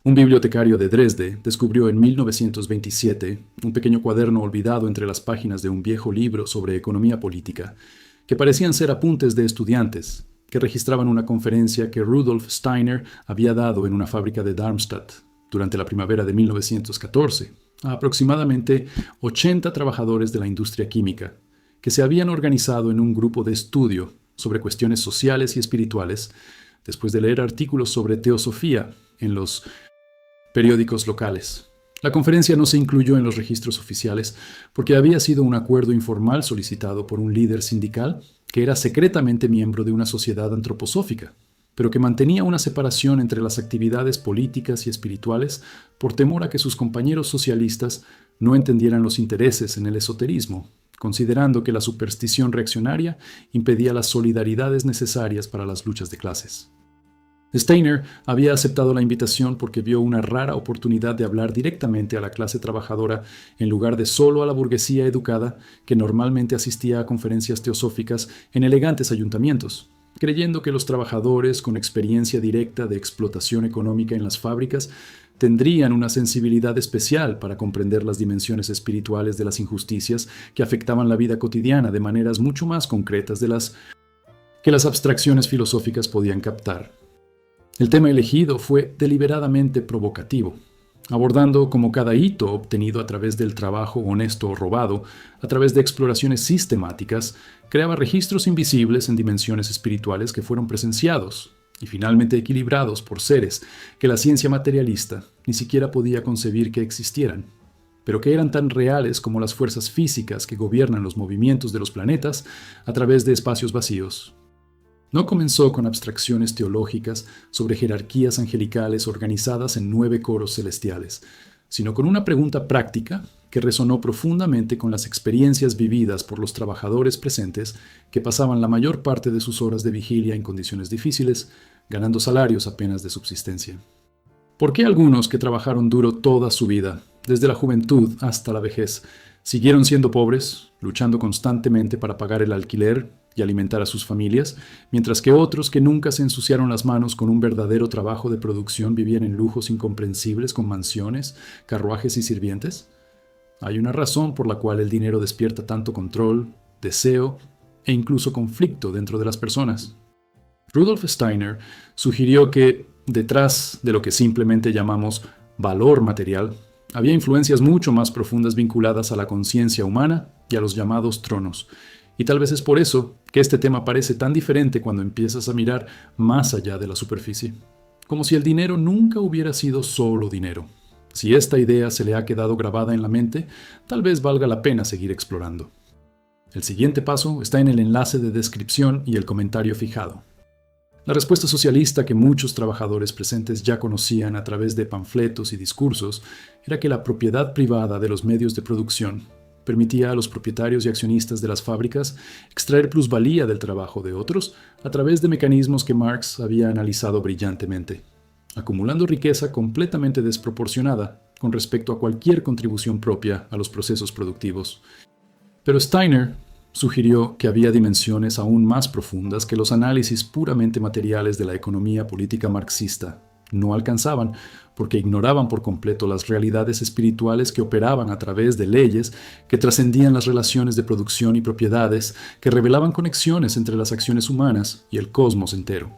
Un bibliotecario de Dresde descubrió en 1927 un pequeño cuaderno olvidado entre las páginas de un viejo libro sobre economía política, que parecían ser apuntes de estudiantes, que registraban una conferencia que Rudolf Steiner había dado en una fábrica de Darmstadt durante la primavera de 1914 a aproximadamente 80 trabajadores de la industria química, que se habían organizado en un grupo de estudio sobre cuestiones sociales y espirituales después de leer artículos sobre teosofía en los periódicos locales. La conferencia no se incluyó en los registros oficiales porque había sido un acuerdo informal solicitado por un líder sindical que era secretamente miembro de una sociedad antroposófica, pero que mantenía una separación entre las actividades políticas y espirituales por temor a que sus compañeros socialistas no entendieran los intereses en el esoterismo, considerando que la superstición reaccionaria impedía las solidaridades necesarias para las luchas de clases. Steiner había aceptado la invitación porque vio una rara oportunidad de hablar directamente a la clase trabajadora en lugar de solo a la burguesía educada que normalmente asistía a conferencias teosóficas en elegantes ayuntamientos, creyendo que los trabajadores con experiencia directa de explotación económica en las fábricas tendrían una sensibilidad especial para comprender las dimensiones espirituales de las injusticias que afectaban la vida cotidiana de maneras mucho más concretas de las que las abstracciones filosóficas podían captar. El tema elegido fue deliberadamente provocativo, abordando como cada hito obtenido a través del trabajo honesto o robado, a través de exploraciones sistemáticas, creaba registros invisibles en dimensiones espirituales que fueron presenciados y finalmente equilibrados por seres que la ciencia materialista ni siquiera podía concebir que existieran, pero que eran tan reales como las fuerzas físicas que gobiernan los movimientos de los planetas a través de espacios vacíos. No comenzó con abstracciones teológicas sobre jerarquías angelicales organizadas en 9 coros celestiales, sino con una pregunta práctica que resonó profundamente con las experiencias vividas por los trabajadores presentes que pasaban la mayor parte de sus horas de vigilia en condiciones difíciles, ganando salarios apenas de subsistencia. ¿Por qué algunos que trabajaron duro toda su vida, desde la juventud hasta la vejez, siguieron siendo pobres, luchando constantemente para pagar el alquiler y alimentar a sus familias, mientras que otros que nunca se ensuciaron las manos con un verdadero trabajo de producción vivían en lujos incomprensibles con mansiones, carruajes y sirvientes? Hay una razón por la cual el dinero despierta tanto control, deseo e incluso conflicto dentro de las personas. Rudolf Steiner sugirió que, detrás de lo que simplemente llamamos valor material, había influencias mucho más profundas vinculadas a la conciencia humana y a los llamados tronos. Y tal vez es por eso que este tema parece tan diferente cuando empiezas a mirar más allá de la superficie. Como si el dinero nunca hubiera sido solo dinero. Si esta idea se le ha quedado grabada en la mente, tal vez valga la pena seguir explorando. El siguiente paso está en el enlace de descripción y el comentario fijado. La respuesta socialista que muchos trabajadores presentes ya conocían a través de panfletos y discursos era que la propiedad privada de los medios de producción permitía a los propietarios y accionistas de las fábricas extraer plusvalía del trabajo de otros a través de mecanismos que Marx había analizado brillantemente, acumulando riqueza completamente desproporcionada con respecto a cualquier contribución propia a los procesos productivos. Pero Steiner sugirió que había dimensiones aún más profundas que los análisis puramente materiales de la economía política marxista no alcanzaban, porque ignoraban por completo las realidades espirituales que operaban a través de leyes que trascendían las relaciones de producción y propiedades, que revelaban conexiones entre las acciones humanas y el cosmos entero.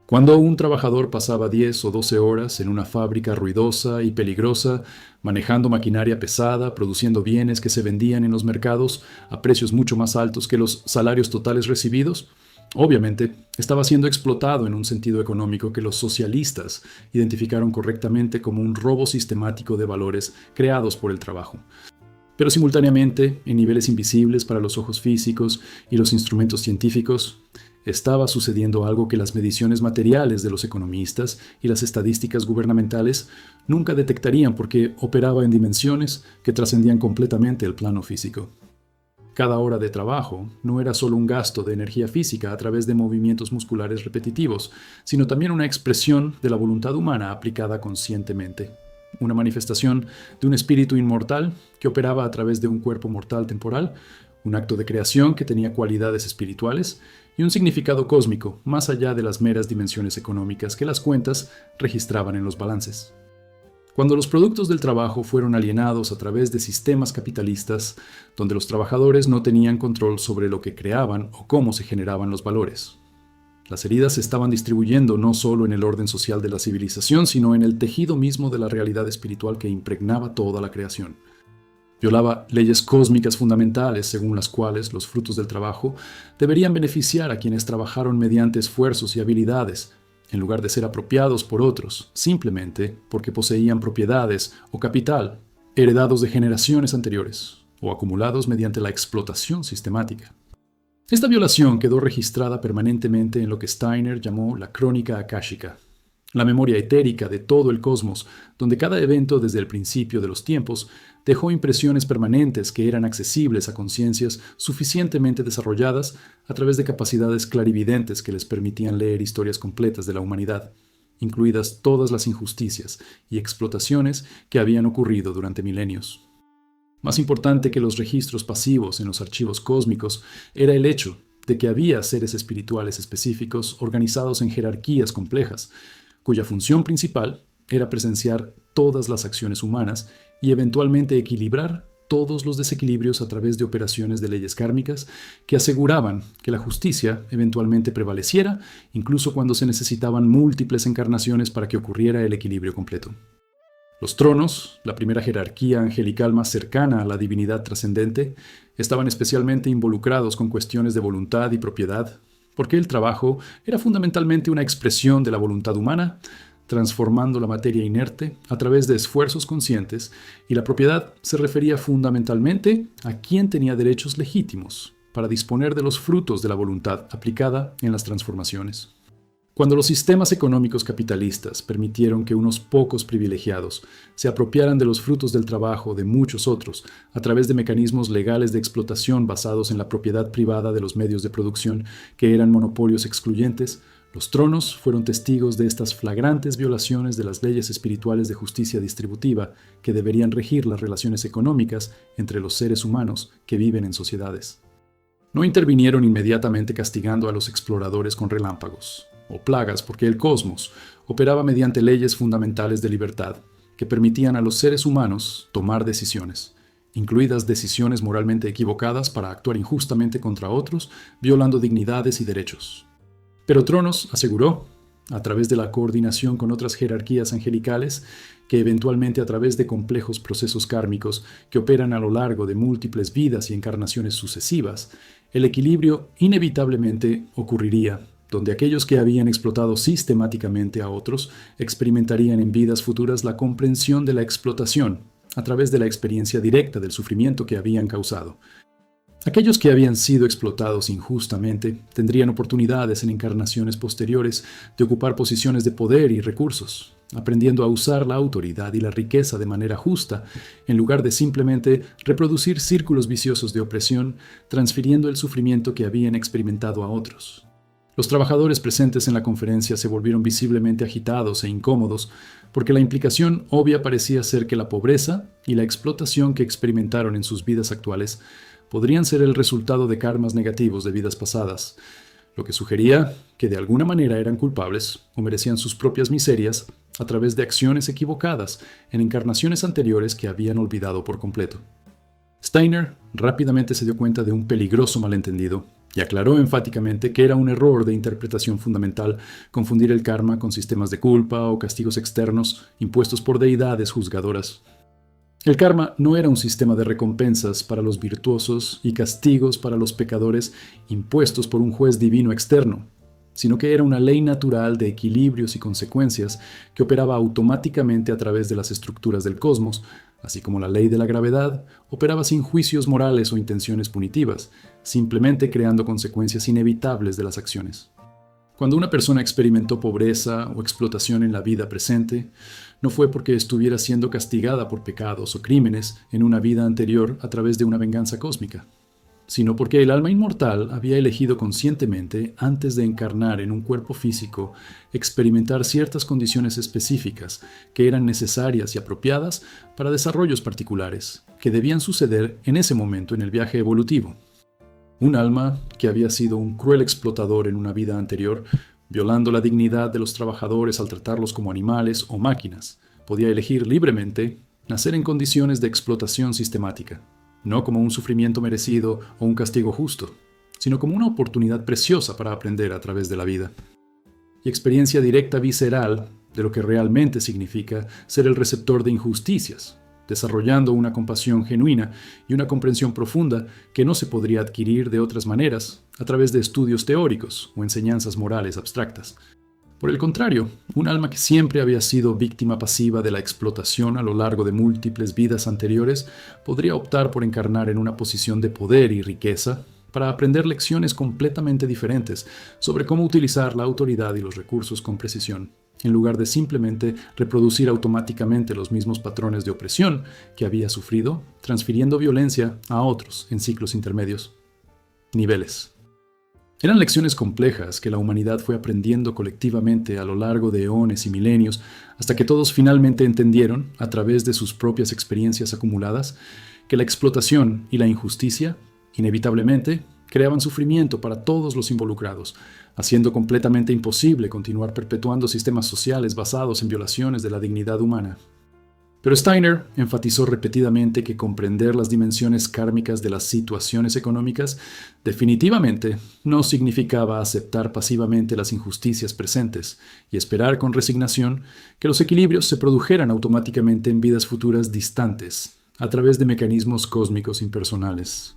Cuando un trabajador pasaba 10 o 12 horas en una fábrica ruidosa y peligrosa, manejando maquinaria pesada, produciendo bienes que se vendían en los mercados a precios mucho más altos que los salarios totales recibidos, obviamente, estaba siendo explotado en un sentido económico que los socialistas identificaron correctamente como un robo sistemático de valores creados por el trabajo. Pero simultáneamente, en niveles invisibles para los ojos físicos y los instrumentos científicos, estaba sucediendo algo que las mediciones materiales de los economistas y las estadísticas gubernamentales nunca detectarían porque operaba en dimensiones que trascendían completamente el plano físico. Cada hora de trabajo no era solo un gasto de energía física a través de movimientos musculares repetitivos, sino también una expresión de la voluntad humana aplicada conscientemente. Una manifestación de un espíritu inmortal que operaba a través de un cuerpo mortal temporal, un acto de creación que tenía cualidades espirituales y un significado cósmico más allá de las meras dimensiones económicas que las cuentas registraban en los balances. Cuando los productos del trabajo fueron alienados a través de sistemas capitalistas donde los trabajadores no tenían control sobre lo que creaban o cómo se generaban los valores. Las heridas se estaban distribuyendo no solo en el orden social de la civilización, sino en el tejido mismo de la realidad espiritual que impregnaba toda la creación. Violaba leyes cósmicas fundamentales según las cuales los frutos del trabajo deberían beneficiar a quienes trabajaron mediante esfuerzos y habilidades, en lugar de ser apropiados por otros, simplemente porque poseían propiedades o capital heredados de generaciones anteriores o acumulados mediante la explotación sistemática. Esta violación quedó registrada permanentemente en lo que Steiner llamó la crónica akáshica, la memoria etérica de todo el cosmos, donde cada evento desde el principio de los tiempos dejó impresiones permanentes que eran accesibles a conciencias suficientemente desarrolladas a través de capacidades clarividentes que les permitían leer historias completas de la humanidad, incluidas todas las injusticias y explotaciones que habían ocurrido durante milenios. Más importante que los registros pasivos en los archivos cósmicos era el hecho de que había seres espirituales específicos organizados en jerarquías complejas, cuya función principal era presenciar todas las acciones humanas y eventualmente equilibrar todos los desequilibrios a través de operaciones de leyes kármicas que aseguraban que la justicia eventualmente prevaleciera, incluso cuando se necesitaban múltiples encarnaciones para que ocurriera el equilibrio completo. Los tronos, la primera jerarquía angelical más cercana a la divinidad trascendente, estaban especialmente involucrados con cuestiones de voluntad y propiedad, porque el trabajo era fundamentalmente una expresión de la voluntad humana, transformando la materia inerte a través de esfuerzos conscientes, y la propiedad se refería fundamentalmente a quien tenía derechos legítimos para disponer de los frutos de la voluntad aplicada en las transformaciones. Cuando los sistemas económicos capitalistas permitieron que unos pocos privilegiados se apropiaran de los frutos del trabajo de muchos otros a través de mecanismos legales de explotación basados en la propiedad privada de los medios de producción que eran monopolios excluyentes, los tronos fueron testigos de estas flagrantes violaciones de las leyes espirituales de justicia distributiva que deberían regir las relaciones económicas entre los seres humanos que viven en sociedades. No intervinieron inmediatamente castigando a los exploradores con relámpagos o plagas, porque el cosmos operaba mediante leyes fundamentales de libertad que permitían a los seres humanos tomar decisiones, incluidas decisiones moralmente equivocadas para actuar injustamente contra otros, violando dignidades y derechos. Pero Tronos aseguró, a través de la coordinación con otras jerarquías angelicales, que eventualmente a través de complejos procesos kármicos que operan a lo largo de múltiples vidas y encarnaciones sucesivas, el equilibrio inevitablemente ocurriría, donde aquellos que habían explotado sistemáticamente a otros experimentarían en vidas futuras la comprensión de la explotación a través de la experiencia directa del sufrimiento que habían causado. Aquellos que habían sido explotados injustamente tendrían oportunidades en encarnaciones posteriores de ocupar posiciones de poder y recursos, aprendiendo a usar la autoridad y la riqueza de manera justa, en lugar de simplemente reproducir círculos viciosos de opresión, transfiriendo el sufrimiento que habían experimentado a otros. Los trabajadores presentes en la conferencia se volvieron visiblemente agitados e incómodos, porque la implicación obvia parecía ser que la pobreza y la explotación que experimentaron en sus vidas actuales podrían ser el resultado de karmas negativos de vidas pasadas, lo que sugería que de alguna manera eran culpables o merecían sus propias miserias a través de acciones equivocadas en encarnaciones anteriores que habían olvidado por completo. Steiner rápidamente se dio cuenta de un peligroso malentendido y aclaró enfáticamente que era un error de interpretación fundamental confundir el karma con sistemas de culpa o castigos externos impuestos por deidades juzgadoras. El karma no era un sistema de recompensas para los virtuosos y castigos para los pecadores impuestos por un juez divino externo, sino que era una ley natural de equilibrios y consecuencias que operaba automáticamente a través de las estructuras del cosmos, así como la ley de la gravedad operaba sin juicios morales o intenciones punitivas, simplemente creando consecuencias inevitables de las acciones. Cuando una persona experimentó pobreza o explotación en la vida presente, no fue porque estuviera siendo castigada por pecados o crímenes en una vida anterior a través de una venganza cósmica, sino porque el alma inmortal había elegido conscientemente, antes de encarnar en un cuerpo físico, experimentar ciertas condiciones específicas que eran necesarias y apropiadas para desarrollos particulares, que debían suceder en ese momento en el viaje evolutivo. Un alma que había sido un cruel explotador en una vida anterior, violando la dignidad de los trabajadores al tratarlos como animales o máquinas, podía elegir libremente nacer en condiciones de explotación sistemática, no como un sufrimiento merecido o un castigo justo, sino como una oportunidad preciosa para aprender a través de la vida. Y experiencia directa visceral de lo que realmente significa ser el receptor de injusticias, desarrollando una compasión genuina y una comprensión profunda que no se podría adquirir de otras maneras a través de estudios teóricos o enseñanzas morales abstractas. Por el contrario, un alma que siempre había sido víctima pasiva de la explotación a lo largo de múltiples vidas anteriores podría optar por encarnar en una posición de poder y riqueza para aprender lecciones completamente diferentes sobre cómo utilizar la autoridad y los recursos con precisión, en lugar de simplemente reproducir automáticamente los mismos patrones de opresión que había sufrido, transfiriendo violencia a otros en ciclos intermedios. Niveles. Eran lecciones complejas que la humanidad fue aprendiendo colectivamente a lo largo de eones y milenios, hasta que todos finalmente entendieron, a través de sus propias experiencias acumuladas, que la explotación y la injusticia, inevitablemente, creaban sufrimiento para todos los involucrados, haciendo completamente imposible continuar perpetuando sistemas sociales basados en violaciones de la dignidad humana. Pero Steiner enfatizó repetidamente que comprender las dimensiones kármicas de las situaciones económicas definitivamente no significaba aceptar pasivamente las injusticias presentes y esperar con resignación que los equilibrios se produjeran automáticamente en vidas futuras distantes, a través de mecanismos cósmicos impersonales.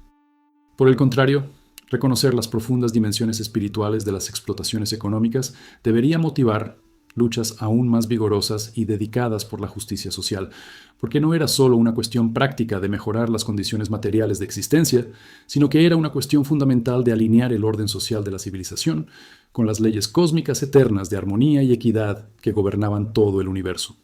Por el contrario, reconocer las profundas dimensiones espirituales de las explotaciones económicas debería motivar luchas aún más vigorosas y dedicadas por la justicia social, porque no era solo una cuestión práctica de mejorar las condiciones materiales de existencia, sino que era una cuestión fundamental de alinear el orden social de la civilización con las leyes cósmicas eternas de armonía y equidad que gobernaban todo el universo.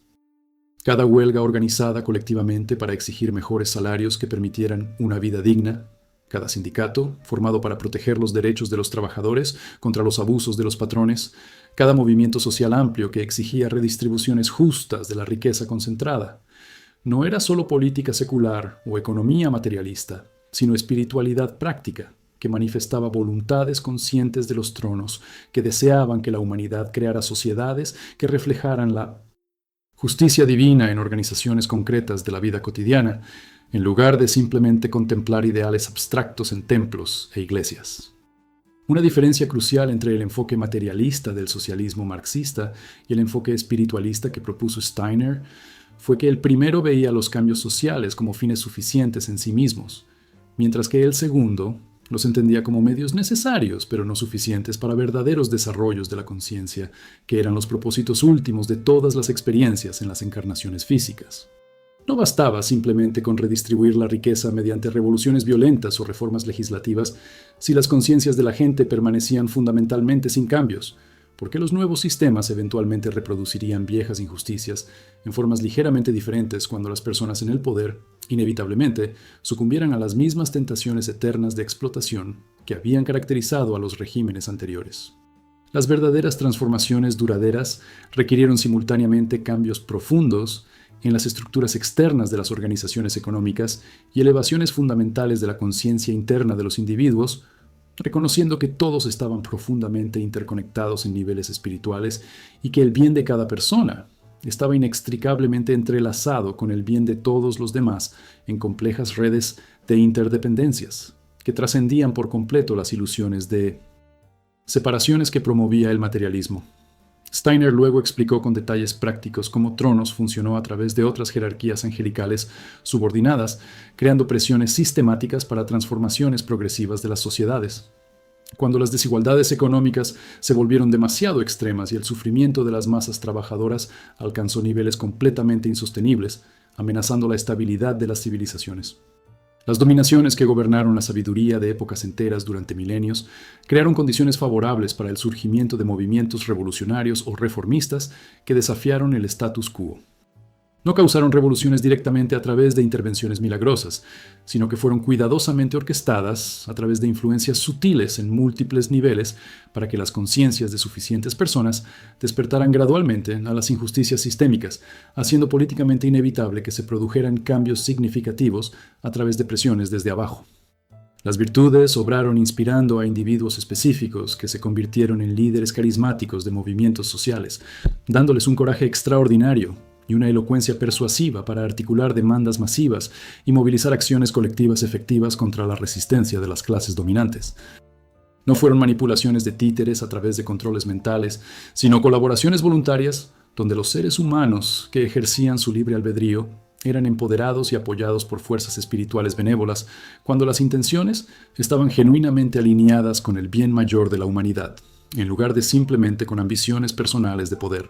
Cada huelga organizada colectivamente para exigir mejores salarios que permitieran una vida digna, cada sindicato, formado para proteger los derechos de los trabajadores contra los abusos de los patrones, cada movimiento social amplio que exigía redistribuciones justas de la riqueza concentrada, no era solo política secular o economía materialista, sino espiritualidad práctica, que manifestaba voluntades conscientes de los tronos, que deseaban que la humanidad creara sociedades que reflejaran la justicia divina en organizaciones concretas de la vida cotidiana, en lugar de simplemente contemplar ideales abstractos en templos e iglesias. Una diferencia crucial entre el enfoque materialista del socialismo marxista y el enfoque espiritualista que propuso Steiner fue que el primero veía los cambios sociales como fines suficientes en sí mismos, mientras que el segundo los entendía como medios necesarios, pero no suficientes para verdaderos desarrollos de la conciencia, que eran los propósitos últimos de todas las experiencias en las encarnaciones físicas. No bastaba simplemente con redistribuir la riqueza mediante revoluciones violentas o reformas legislativas si las conciencias de la gente permanecían fundamentalmente sin cambios, porque los nuevos sistemas eventualmente reproducirían viejas injusticias en formas ligeramente diferentes cuando las personas en el poder, inevitablemente, sucumbieran a las mismas tentaciones eternas de explotación que habían caracterizado a los regímenes anteriores. Las verdaderas transformaciones duraderas requirieron simultáneamente cambios profundos en las estructuras externas de las organizaciones económicas y elevaciones fundamentales de la conciencia interna de los individuos, reconociendo que todos estaban profundamente interconectados en niveles espirituales y que el bien de cada persona estaba inextricablemente entrelazado con el bien de todos los demás en complejas redes de interdependencias que trascendían por completo las ilusiones de separaciones que promovía el materialismo. Steiner luego explicó con detalles prácticos cómo Tronos funcionó a través de otras jerarquías angelicales subordinadas, creando presiones sistemáticas para transformaciones progresivas de las sociedades. Cuando las desigualdades económicas se volvieron demasiado extremas y el sufrimiento de las masas trabajadoras alcanzó niveles completamente insostenibles, amenazando la estabilidad de las civilizaciones. Las dominaciones que gobernaron la sabiduría de épocas enteras durante milenios crearon condiciones favorables para el surgimiento de movimientos revolucionarios o reformistas que desafiaron el status quo. No causaron revoluciones directamente a través de intervenciones milagrosas, sino que fueron cuidadosamente orquestadas a través de influencias sutiles en múltiples niveles para que las conciencias de suficientes personas despertaran gradualmente a las injusticias sistémicas, haciendo políticamente inevitable que se produjeran cambios significativos a través de presiones desde abajo. Las virtudes obraron inspirando a individuos específicos que se convirtieron en líderes carismáticos de movimientos sociales, dándoles un coraje extraordinario y una elocuencia persuasiva para articular demandas masivas y movilizar acciones colectivas efectivas contra la resistencia de las clases dominantes. No fueron manipulaciones de títeres a través de controles mentales, sino colaboraciones voluntarias donde los seres humanos que ejercían su libre albedrío eran empoderados y apoyados por fuerzas espirituales benévolas cuando las intenciones estaban genuinamente alineadas con el bien mayor de la humanidad, en lugar de simplemente con ambiciones personales de poder.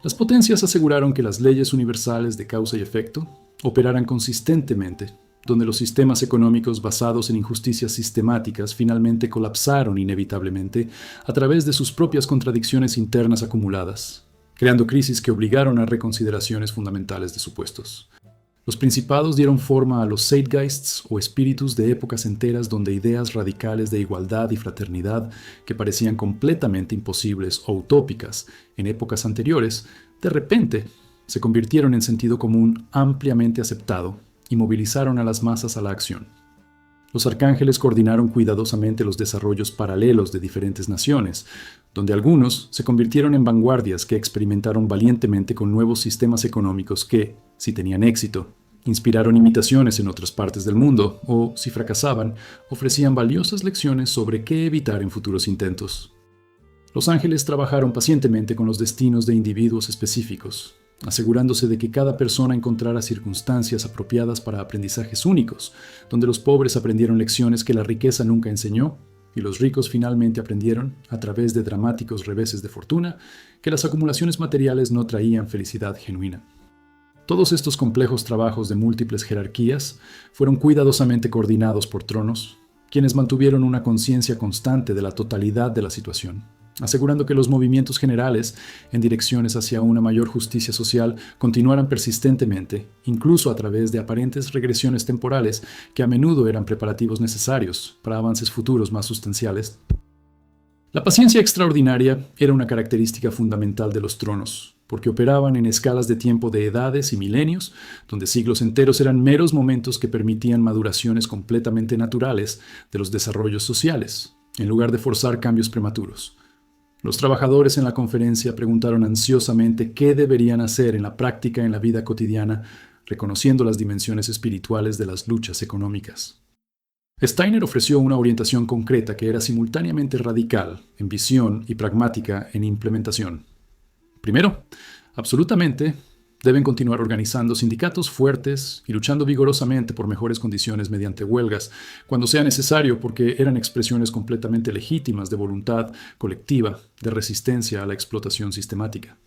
Las potencias aseguraron que las leyes universales de causa y efecto operaran consistentemente, donde los sistemas económicos basados en injusticias sistemáticas finalmente colapsaron inevitablemente a través de sus propias contradicciones internas acumuladas, creando crisis que obligaron a reconsideraciones fundamentales de supuestos. Los principados dieron forma a los Zeitgeists o espíritus de épocas enteras donde ideas radicales de igualdad y fraternidad que parecían completamente imposibles o utópicas en épocas anteriores, de repente se convirtieron en sentido común ampliamente aceptado y movilizaron a las masas a la acción. Los arcángeles coordinaron cuidadosamente los desarrollos paralelos de diferentes naciones, donde algunos se convirtieron en vanguardias que experimentaron valientemente con nuevos sistemas económicos que, si tenían éxito, inspiraron imitaciones en otras partes del mundo o, si fracasaban, ofrecían valiosas lecciones sobre qué evitar en futuros intentos. Los ángeles trabajaron pacientemente con los destinos de individuos específicos, asegurándose de que cada persona encontrara circunstancias apropiadas para aprendizajes únicos, donde los pobres aprendieron lecciones que la riqueza nunca enseñó y los ricos finalmente aprendieron, a través de dramáticos reveses de fortuna, que las acumulaciones materiales no traían felicidad genuina. Todos estos complejos trabajos de múltiples jerarquías fueron cuidadosamente coordinados por tronos, quienes mantuvieron una conciencia constante de la totalidad de la situación, asegurando que los movimientos generales en direcciones hacia una mayor justicia social continuaran persistentemente, incluso a través de aparentes regresiones temporales que a menudo eran preparativos necesarios para avances futuros más sustanciales. La paciencia extraordinaria era una característica fundamental de los tronos, porque operaban en escalas de tiempo de edades y milenios, donde siglos enteros eran meros momentos que permitían maduraciones completamente naturales de los desarrollos sociales, en lugar de forzar cambios prematuros. Los trabajadores en la conferencia preguntaron ansiosamente qué deberían hacer en la práctica en la vida cotidiana, reconociendo las dimensiones espirituales de las luchas económicas. Steiner ofreció una orientación concreta que era simultáneamente radical en visión y pragmática en implementación. Primero, absolutamente, deben continuar organizando sindicatos fuertes y luchando vigorosamente por mejores condiciones mediante huelgas, cuando sea necesario, porque eran expresiones completamente legítimas de voluntad colectiva, de resistencia a la explotación sistemática.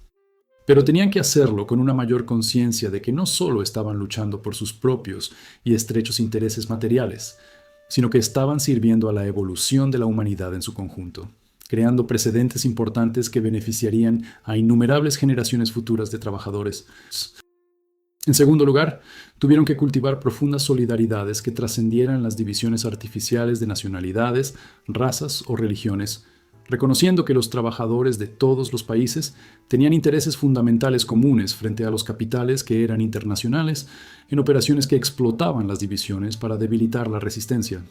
Pero tenían que hacerlo con una mayor conciencia de que no solo estaban luchando por sus propios y estrechos intereses materiales, sino que estaban sirviendo a la evolución de la humanidad en su conjunto, creando precedentes importantes que beneficiarían a innumerables generaciones futuras de trabajadores. En segundo lugar, tuvieron que cultivar profundas solidaridades que trascendieran las divisiones artificiales de nacionalidades, razas o religiones, reconociendo que los trabajadores de todos los países tenían intereses fundamentales comunes frente a los capitales que eran internacionales en operaciones que explotaban las divisiones para debilitar la resistencia.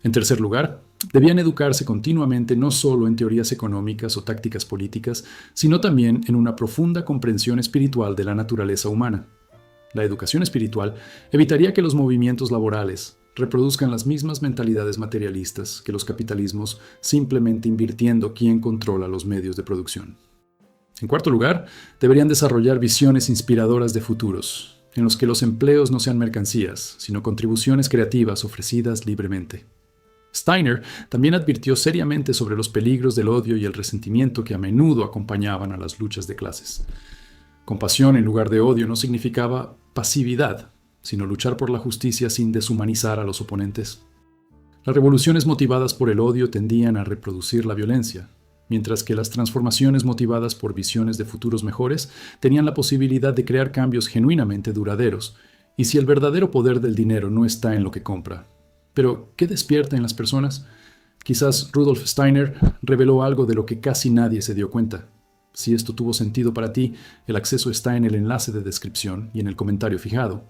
En tercer lugar, debían educarse continuamente no solo en teorías económicas o tácticas políticas, sino también en una profunda comprensión espiritual de la naturaleza humana. La educación espiritual evitaría que los movimientos laborales reproduzcan las mismas mentalidades materialistas que los capitalismos, simplemente invirtiendo quién controla los medios de producción. En cuarto lugar, deberían desarrollar visiones inspiradoras de futuros, en los que los empleos no sean mercancías, sino contribuciones creativas ofrecidas libremente. Steiner también advirtió seriamente sobre los peligros del odio y el resentimiento que a menudo acompañaban a las luchas de clases. Compasión en lugar de odio no significaba pasividad, sino luchar por la justicia sin deshumanizar a los oponentes. Las revoluciones motivadas por el odio tendían a reproducir la violencia, mientras que las transformaciones motivadas por visiones de futuros mejores tenían la posibilidad de crear cambios genuinamente duraderos, y si el verdadero poder del dinero no está en lo que compra. Pero, ¿qué despierta en las personas? Quizás Rudolf Steiner reveló algo de lo que casi nadie se dio cuenta. Si esto tuvo sentido para ti, el acceso está en el enlace de descripción y en el comentario fijado.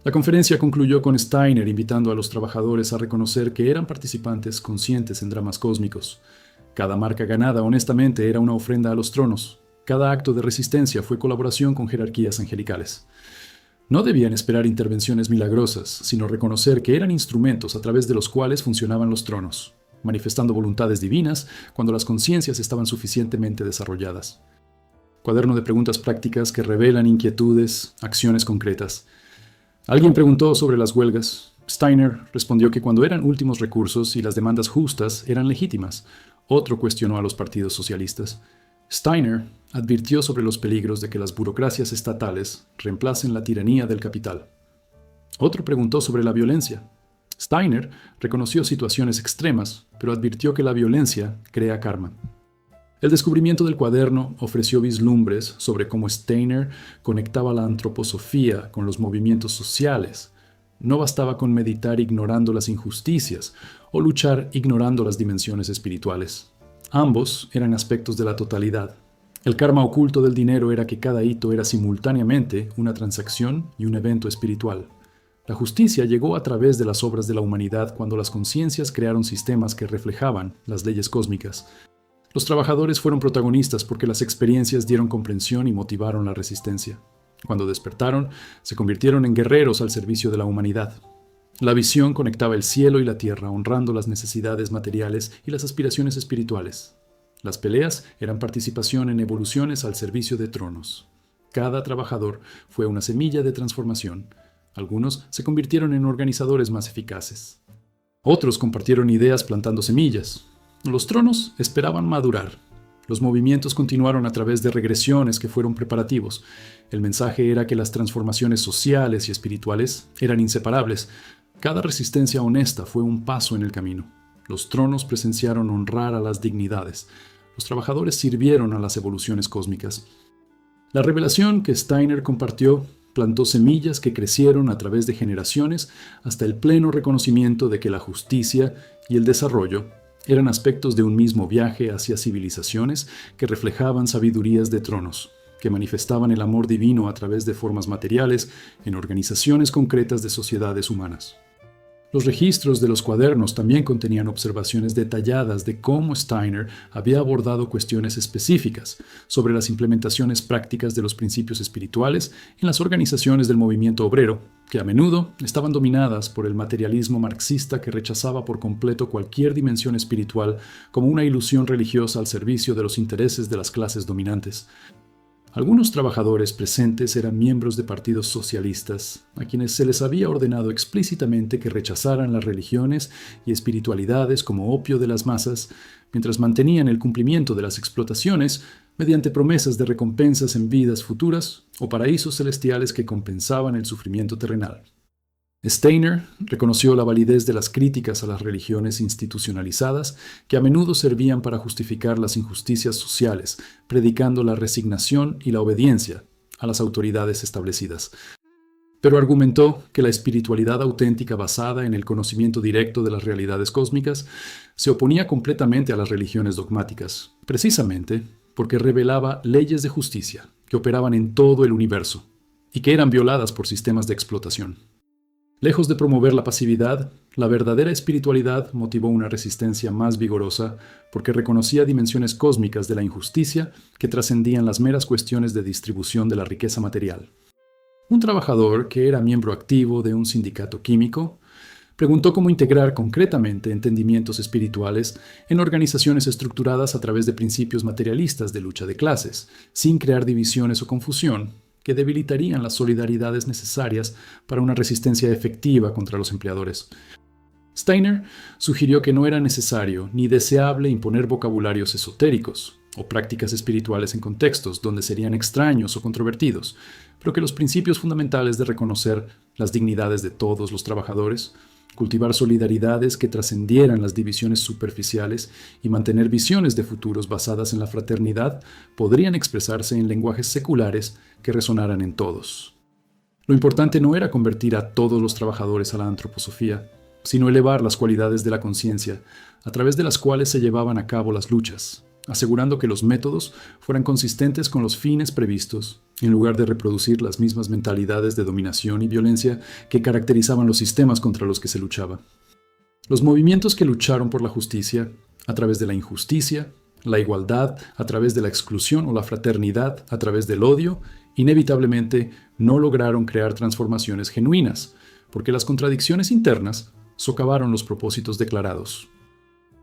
La conferencia concluyó con Steiner invitando a los trabajadores a reconocer que eran participantes conscientes en dramas cósmicos. Cada marca ganada honestamente era una ofrenda a los tronos, Cada acto de resistencia fue colaboración con jerarquías angelicales. No debían esperar intervenciones milagrosas, sino reconocer que eran instrumentos a través de los cuales funcionaban los tronos, manifestando voluntades divinas cuando las conciencias estaban suficientemente desarrolladas. Cuaderno de preguntas prácticas que revelan inquietudes, acciones concretas. Alguien preguntó sobre las huelgas. Steiner respondió que cuando eran últimos recursos y las demandas justas eran legítimas. Otro cuestionó a los partidos socialistas. Steiner advirtió sobre los peligros de que las burocracias estatales reemplacen la tiranía del capital. Otro preguntó sobre la violencia. Steiner reconoció situaciones extremas, pero advirtió que la violencia crea karma. El descubrimiento del cuaderno ofreció vislumbres sobre cómo Steiner conectaba la antroposofía con los movimientos sociales. No bastaba con meditar ignorando las injusticias o luchar ignorando las dimensiones espirituales. Ambos eran aspectos de la totalidad. El karma oculto del dinero era que cada hito era simultáneamente una transacción y un evento espiritual. La justicia llegó a través de las obras de la humanidad cuando las conciencias crearon sistemas que reflejaban las leyes cósmicas. Los trabajadores fueron protagonistas porque las experiencias dieron comprensión y motivaron la resistencia. Cuando despertaron, se convirtieron en guerreros al servicio de la humanidad. La visión conectaba el cielo y la tierra, honrando las necesidades materiales y las aspiraciones espirituales. Las peleas eran participación en evoluciones al servicio de tronos. Cada trabajador fue una semilla de transformación. Algunos se convirtieron en organizadores más eficaces. Otros compartieron ideas plantando semillas. Los tronos esperaban madurar. Los movimientos continuaron a través de regresiones que fueron preparativos. El mensaje era que las transformaciones sociales y espirituales eran inseparables. Cada resistencia honesta fue un paso en el camino. Los tronos presenciaron honrar a las dignidades. Los trabajadores sirvieron a las evoluciones cósmicas. La revelación que Steiner compartió plantó semillas que crecieron a través de generaciones hasta el pleno reconocimiento de que la justicia y el desarrollo eran aspectos de un mismo viaje hacia civilizaciones que reflejaban sabidurías de tronos, que manifestaban el amor divino a través de formas materiales en organizaciones concretas de sociedades humanas. Los registros de los cuadernos también contenían observaciones detalladas de cómo Steiner había abordado cuestiones específicas sobre las implementaciones prácticas de los principios espirituales en las organizaciones del movimiento obrero, que a menudo estaban dominadas por el materialismo marxista que rechazaba por completo cualquier dimensión espiritual como una ilusión religiosa al servicio de los intereses de las clases dominantes. Algunos trabajadores presentes eran miembros de partidos socialistas, a quienes se les había ordenado explícitamente que rechazaran las religiones y espiritualidades como opio de las masas, mientras mantenían el cumplimiento de las explotaciones mediante promesas de recompensas en vidas futuras o paraísos celestiales que compensaban el sufrimiento terrenal. Steiner reconoció la validez de las críticas a las religiones institucionalizadas que a menudo servían para justificar las injusticias sociales, predicando la resignación y la obediencia a las autoridades establecidas. Pero argumentó que la espiritualidad auténtica basada en el conocimiento directo de las realidades cósmicas se oponía completamente a las religiones dogmáticas, precisamente porque revelaba leyes de justicia que operaban en todo el universo y que eran violadas por sistemas de explotación. Lejos de promover la pasividad, la verdadera espiritualidad motivó una resistencia más vigorosa porque reconocía dimensiones cósmicas de la injusticia que trascendían las meras cuestiones de distribución de la riqueza material. Un trabajador que era miembro activo de un sindicato químico preguntó cómo integrar concretamente entendimientos espirituales en organizaciones estructuradas a través de principios materialistas de lucha de clases, sin crear divisiones o confusión que debilitarían las solidaridades necesarias para una resistencia efectiva contra los empleadores. Steiner sugirió que no era necesario ni deseable imponer vocabularios esotéricos o prácticas espirituales en contextos donde serían extraños o controvertidos, pero que los principios fundamentales de reconocer las dignidades de todos los trabajadores, cultivar solidaridades que trascendieran las divisiones superficiales y mantener visiones de futuros basadas en la fraternidad podrían expresarse en lenguajes seculares que resonaran en todos. Lo importante no era convertir a todos los trabajadores a la antroposofía, sino elevar las cualidades de la conciencia a través de las cuales se llevaban a cabo las luchas, asegurando que los métodos fueran consistentes con los fines previstos, en lugar de reproducir las mismas mentalidades de dominación y violencia que caracterizaban los sistemas contra los que se luchaba. Los movimientos que lucharon por la justicia, a través de la injusticia, la igualdad a través de la exclusión o la fraternidad a través del odio, inevitablemente no lograron crear transformaciones genuinas, porque las contradicciones internas socavaron los propósitos declarados.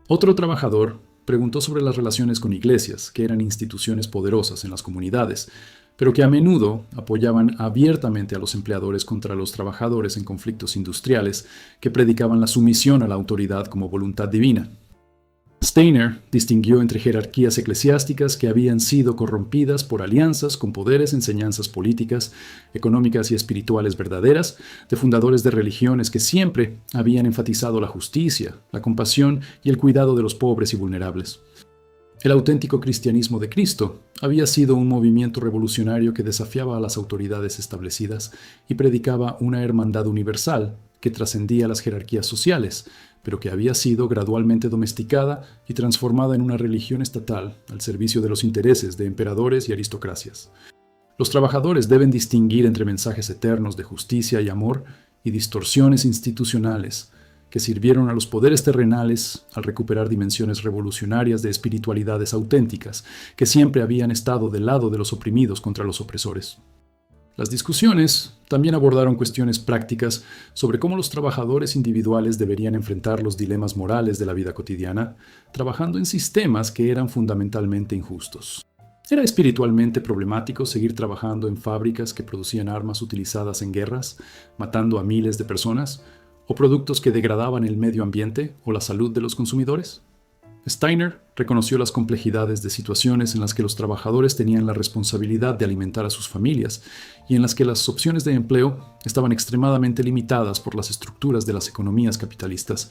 Otro trabajador preguntó sobre las relaciones con iglesias, que eran instituciones poderosas en las comunidades, pero que a menudo apoyaban abiertamente a los empleadores contra los trabajadores en conflictos industriales que predicaban la sumisión a la autoridad como voluntad divina. Steiner distinguió entre jerarquías eclesiásticas que habían sido corrompidas por alianzas con poderes, enseñanzas políticas, económicas y espirituales verdaderas, de fundadores de religiones que siempre habían enfatizado la justicia, la compasión y el cuidado de los pobres y vulnerables. El auténtico cristianismo de Cristo había sido un movimiento revolucionario que desafiaba a las autoridades establecidas y predicaba una hermandad universal que trascendía las jerarquías sociales, pero que había sido gradualmente domesticada y transformada en una religión estatal al servicio de los intereses de emperadores y aristocracias. Los trabajadores deben distinguir entre mensajes eternos de justicia y amor y distorsiones institucionales que sirvieron a los poderes terrenales al recuperar dimensiones revolucionarias de espiritualidades auténticas que siempre habían estado del lado de los oprimidos contra los opresores. Las discusiones también abordaron cuestiones prácticas sobre cómo los trabajadores individuales deberían enfrentar los dilemas morales de la vida cotidiana, trabajando en sistemas que eran fundamentalmente injustos. ¿Era espiritualmente problemático seguir trabajando en fábricas que producían armas utilizadas en guerras, matando a miles de personas, o productos que degradaban el medio ambiente o la salud de los consumidores? Steiner reconoció las complejidades de situaciones en las que los trabajadores tenían la responsabilidad de alimentar a sus familias y en las que las opciones de empleo estaban extremadamente limitadas por las estructuras de las economías capitalistas.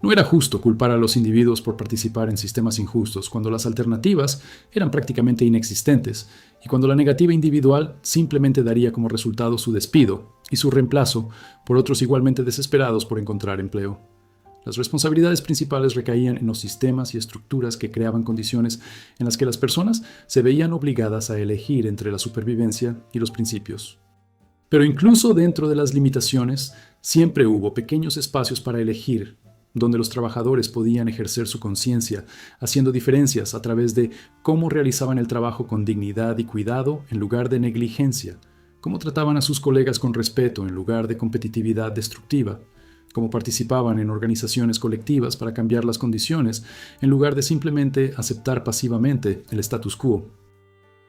No era justo culpar a los individuos por participar en sistemas injustos cuando las alternativas eran prácticamente inexistentes y cuando la negativa individual simplemente daría como resultado su despido y su reemplazo por otros igualmente desesperados por encontrar empleo. Las responsabilidades principales recaían en los sistemas y estructuras que creaban condiciones en las que las personas se veían obligadas a elegir entre la supervivencia y los principios. Pero incluso dentro de las limitaciones, siempre hubo pequeños espacios para elegir, donde los trabajadores podían ejercer su conciencia, haciendo diferencias a través de cómo realizaban el trabajo con dignidad y cuidado en lugar de negligencia, cómo trataban a sus colegas con respeto en lugar de competitividad destructiva, cómo participaban en organizaciones colectivas para cambiar las condiciones en lugar de simplemente aceptar pasivamente el status quo.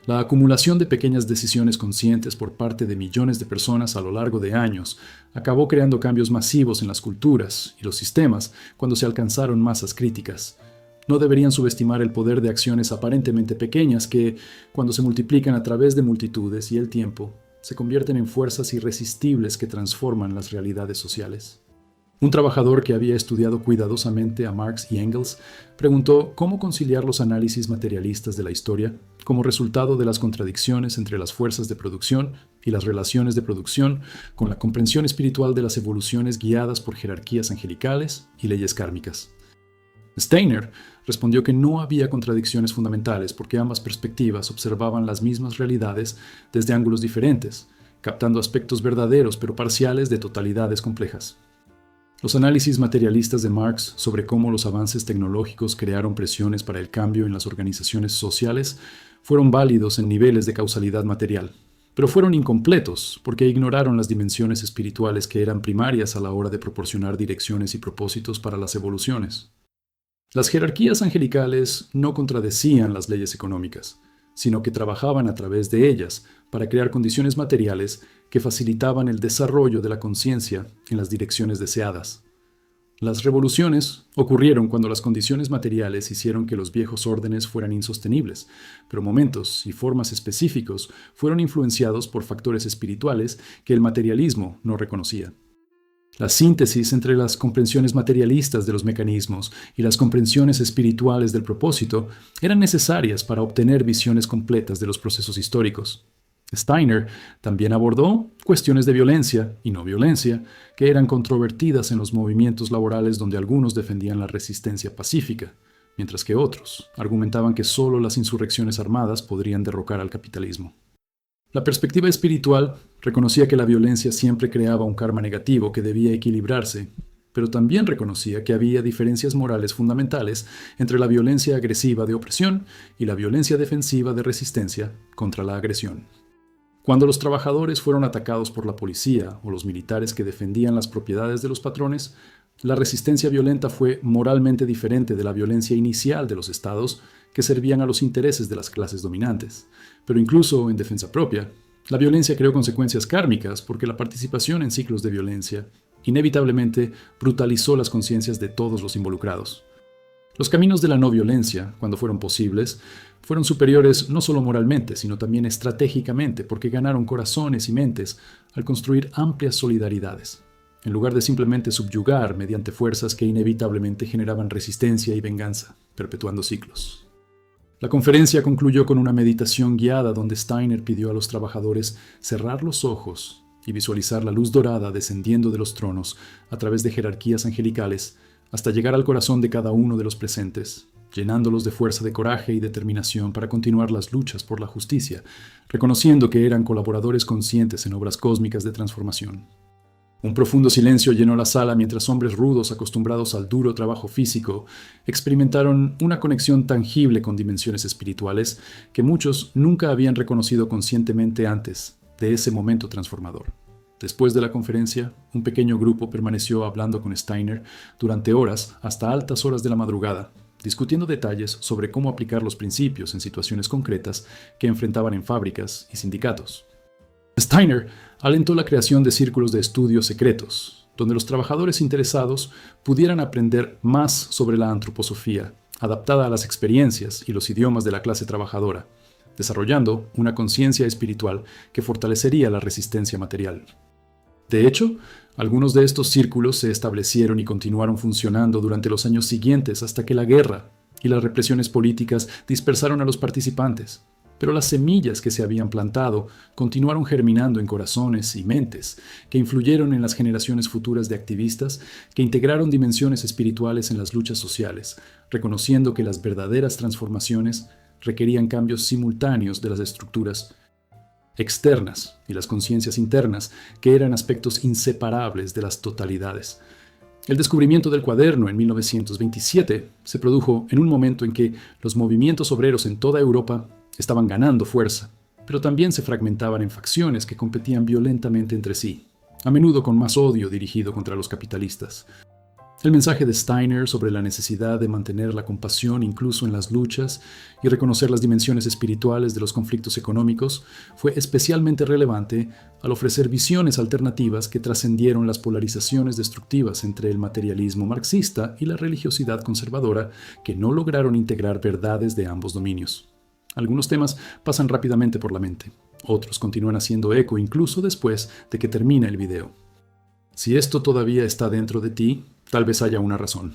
La acumulación de pequeñas decisiones conscientes por parte de millones de personas a lo largo de años acabó creando cambios masivos en las culturas y los sistemas cuando se alcanzaron masas críticas. No deberían subestimar el poder de acciones aparentemente pequeñas que, cuando se multiplican a través de multitudes y el tiempo, se convierten en fuerzas irresistibles que transforman las realidades sociales. Un trabajador que había estudiado cuidadosamente a Marx y Engels preguntó cómo conciliar los análisis materialistas de la historia como resultado de las contradicciones entre las fuerzas de producción y las relaciones de producción con la comprensión espiritual de las evoluciones guiadas por jerarquías angelicales y leyes kármicas. Steiner respondió que no había contradicciones fundamentales porque ambas perspectivas observaban las mismas realidades desde ángulos diferentes, captando aspectos verdaderos pero parciales de totalidades complejas. Los análisis materialistas de Marx sobre cómo los avances tecnológicos crearon presiones para el cambio en las organizaciones sociales fueron válidos en niveles de causalidad material, pero fueron incompletos porque ignoraron las dimensiones espirituales que eran primarias a la hora de proporcionar direcciones y propósitos para las evoluciones. Las jerarquías angelicales no contradecían las leyes económicas, sino que trabajaban a través de ellas para crear condiciones materiales que facilitaban el desarrollo de la conciencia en las direcciones deseadas. Las revoluciones ocurrieron cuando las condiciones materiales hicieron que los viejos órdenes fueran insostenibles, pero momentos y formas específicos fueron influenciados por factores espirituales que el materialismo no reconocía. La síntesis entre las comprensiones materialistas de los mecanismos y las comprensiones espirituales del propósito eran necesarias para obtener visiones completas de los procesos históricos. Steiner también abordó cuestiones de violencia y no violencia que eran controvertidas en los movimientos laborales donde algunos defendían la resistencia pacífica, mientras que otros argumentaban que solo las insurrecciones armadas podrían derrocar al capitalismo. La perspectiva espiritual reconocía que la violencia siempre creaba un karma negativo que debía equilibrarse, pero también reconocía que había diferencias morales fundamentales entre la violencia agresiva de opresión y la violencia defensiva de resistencia contra la agresión. Cuando los trabajadores fueron atacados por la policía o los militares que defendían las propiedades de los patrones, la resistencia violenta fue moralmente diferente de la violencia inicial de los estados que servían a los intereses de las clases dominantes. Pero incluso en defensa propia, la violencia creó consecuencias kármicas porque la participación en ciclos de violencia inevitablemente brutalizó las conciencias de todos los involucrados. Los caminos de la no violencia, cuando fueron posibles, fueron superiores no solo moralmente, sino también estratégicamente, porque ganaron corazones y mentes al construir amplias solidaridades, en lugar de simplemente subyugar mediante fuerzas que inevitablemente generaban resistencia y venganza, perpetuando ciclos. La conferencia concluyó con una meditación guiada donde Steiner pidió a los trabajadores cerrar los ojos y visualizar la luz dorada descendiendo de los tronos a través de jerarquías angelicales hasta llegar al corazón de cada uno de los presentes, llenándolos de fuerza de coraje y determinación para continuar las luchas por la justicia, reconociendo que eran colaboradores conscientes en obras cósmicas de transformación. Un profundo silencio llenó la sala mientras hombres rudos acostumbrados al duro trabajo físico experimentaron una conexión tangible con dimensiones espirituales que muchos nunca habían reconocido conscientemente antes de ese momento transformador. Después de la conferencia, un pequeño grupo permaneció hablando con Steiner durante horas hasta altas horas de la madrugada, discutiendo detalles sobre cómo aplicar los principios en situaciones concretas que enfrentaban en fábricas y sindicatos. Steiner alentó la creación de círculos de estudios secretos, donde los trabajadores interesados pudieran aprender más sobre la antroposofía, adaptada a las experiencias y los idiomas de la clase trabajadora, desarrollando una conciencia espiritual que fortalecería la resistencia material. De hecho, algunos de estos círculos se establecieron y continuaron funcionando durante los años siguientes hasta que la guerra y las represiones políticas dispersaron a los participantes. Pero las semillas que se habían plantado continuaron germinando en corazones y mentes que influyeron en las generaciones futuras de activistas que integraron dimensiones espirituales en las luchas sociales, reconociendo que las verdaderas transformaciones requerían cambios simultáneos de las estructuras externas y las conciencias internas, que eran aspectos inseparables de las totalidades. El descubrimiento del cuaderno en 1927 se produjo en un momento en que los movimientos obreros en toda Europa estaban ganando fuerza, pero también se fragmentaban en facciones que competían violentamente entre sí, a menudo con más odio dirigido contra los capitalistas. El mensaje de Steiner sobre la necesidad de mantener la compasión incluso en las luchas y reconocer las dimensiones espirituales de los conflictos económicos fue especialmente relevante al ofrecer visiones alternativas que trascendieron las polarizaciones destructivas entre el materialismo marxista y la religiosidad conservadora que no lograron integrar verdades de ambos dominios. Algunos temas pasan rápidamente por la mente, otros continúan haciendo eco incluso después de que termina el video. Si esto todavía está dentro de ti, tal vez haya una razón.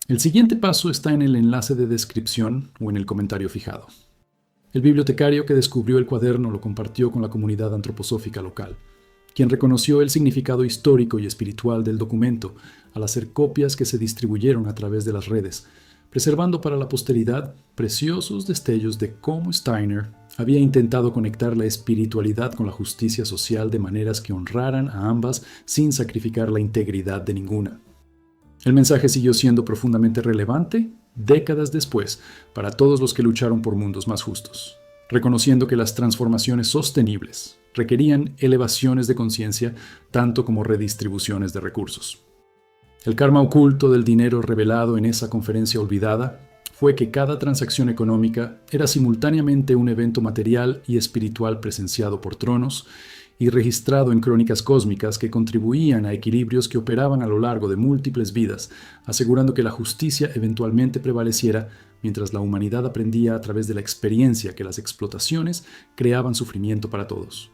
El siguiente paso está en el enlace de descripción o en el comentario fijado. El bibliotecario que descubrió el cuaderno lo compartió con la comunidad antroposófica local, quien reconoció el significado histórico y espiritual del documento al hacer copias que se distribuyeron a través de las redes, preservando para la posteridad preciosos destellos de cómo Steiner había intentado conectar la espiritualidad con la justicia social de maneras que honraran a ambas sin sacrificar la integridad de ninguna. El mensaje siguió siendo profundamente relevante décadas después para todos los que lucharon por mundos más justos, reconociendo que las transformaciones sostenibles requerían elevaciones de conciencia tanto como redistribuciones de recursos. El karma oculto del dinero revelado en esa conferencia olvidada fue que cada transacción económica era simultáneamente un evento material y espiritual presenciado por tronos y registrado en crónicas cósmicas que contribuían a equilibrios que operaban a lo largo de múltiples vidas, asegurando que la justicia eventualmente prevaleciera mientras la humanidad aprendía a través de la experiencia que las explotaciones creaban sufrimiento para todos.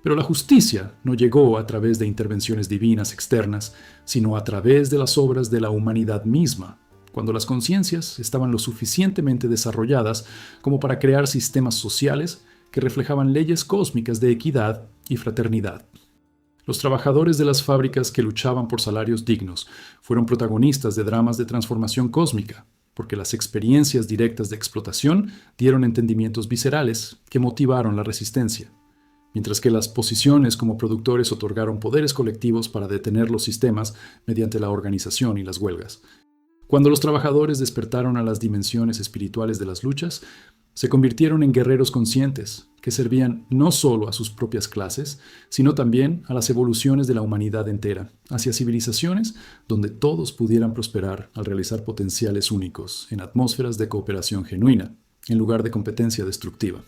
Pero la justicia no llegó a través de intervenciones divinas externas, sino a través de las obras de la humanidad misma, cuando las conciencias estaban lo suficientemente desarrolladas como para crear sistemas sociales que reflejaban leyes cósmicas de equidad y fraternidad. Los trabajadores de las fábricas que luchaban por salarios dignos fueron protagonistas de dramas de transformación cósmica, porque las experiencias directas de explotación dieron entendimientos viscerales que motivaron la resistencia, mientras que las posiciones como productores otorgaron poderes colectivos para detener los sistemas mediante la organización y las huelgas. Cuando los trabajadores despertaron a las dimensiones espirituales de las luchas, se convirtieron en guerreros conscientes, que servían no solo a sus propias clases, sino también a las evoluciones de la humanidad entera, hacia civilizaciones donde todos pudieran prosperar al realizar potenciales únicos en atmósferas de cooperación genuina, en lugar de competencia destructiva.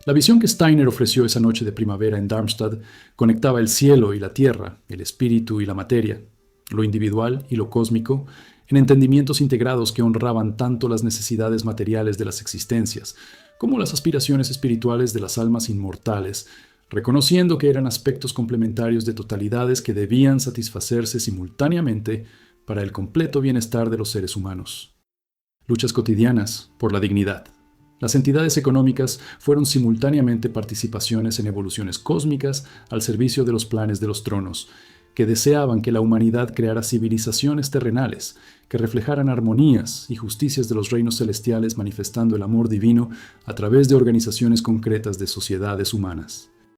La visión que Steiner ofreció esa noche de primavera en Darmstadt conectaba el cielo y la tierra, el espíritu y la materia, lo individual y lo cósmico, en entendimientos integrados que honraban tanto las necesidades materiales de las existencias como las aspiraciones espirituales de las almas inmortales, reconociendo que eran aspectos complementarios de totalidades que debían satisfacerse simultáneamente para el completo bienestar de los seres humanos. Luchas cotidianas por la dignidad. Las entidades económicas fueron simultáneamente participaciones en evoluciones cósmicas al servicio de los planes de los tronos, que deseaban que la humanidad creara civilizaciones terrenales que reflejaran armonías y justicias de los reinos celestiales, manifestando el amor divino a través de organizaciones concretas de sociedades humanas.